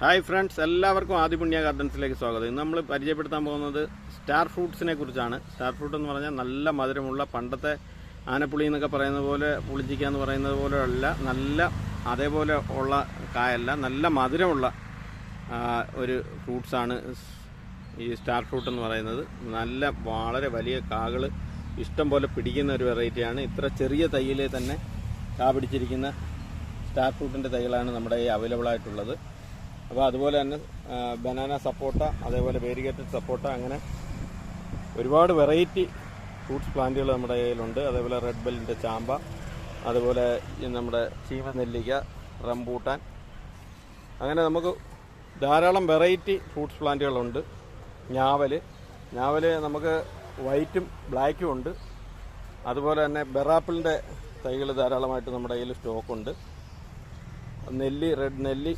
Hi friends, എല്ലാവർക്കും ആദിപുണ്യ ഗാർഡൻസിലേക്ക് സ്വാഗതം. ഇന്ന് നമ്മൾ പരിചയപ്പെടുത്താൻ പോകുന്നത് സ്റ്റാർ ഫ്രൂട്ട്സിനെ കുറിച്ചാണ്. സ്റ്റാർ ഫ്രൂട്ട് എന്ന് പറഞ്ഞാൽ നല്ല മധുരമുള്ള, പണ്ടത്തെ ആനപ്പുളി എന്നൊക്കെ പറയുന്നത് പോലെ, പുളിഞ്ചിക്ക എന്ന് പറയുന്നത് പോലെ അല്ല, നല്ല അതേപോലെ ഉള്ള കായല്ല, നല്ല മധുരമുള്ള ഒരു ഫ്രൂട്ട്സാണ് ഈ സ്റ്റാർ ഫ്രൂട്ട് എന്ന് പറയുന്നത്. നല്ല വളരെ വലിയ കാകൾ ഇഷ്ടം പോലെ പിടിക്കുന്ന ഒരു വെറൈറ്റിയാണ്. ഇത്ര ചെറിയ തൈയിലെ തന്നെ കാ പിടിച്ചിരിക്കുന്ന സ്റ്റാർ ഫ്രൂട്ടിൻ്റെ തൈകളാണ് നമ്മുടെ ഈ അവൈലബിൾ ആയിട്ടുള്ളത്. അപ്പോൾ അതുപോലെ തന്നെ ബനാന സപ്പോട്ട, അതേപോലെ വേരിഗേറ്റഡ് സപ്പോട്ട, അങ്ങനെ ഒരുപാട് വെറൈറ്റി ഫ്രൂട്ട്സ് പ്ലാന്റുകൾ നമ്മുടെ കയ്യിലുണ്ട്. അതേപോലെ റെഡ് ബെല്ലിൻ്റെ ചാമ്പ, അതുപോലെ നമ്മുടെ ചീമനെല്ലിക്ക, റംബൂട്ടാൻ, അങ്ങനെ നമുക്ക് ധാരാളം വെറൈറ്റി ഫ്രൂട്ട്സ് പ്ലാന്റുകളുണ്ട്. ഞാവൽ നമുക്ക് വൈറ്റും ബ്ലാക്കും ഉണ്ട്. അതുപോലെ തന്നെ ബെറാപ്പിളിൻ്റെ തൈകൾ ധാരാളമായിട്ട് നമ്മുടെ കയ്യിൽ സ്റ്റോക്കുണ്ട്. റെഡ് നെല്ലി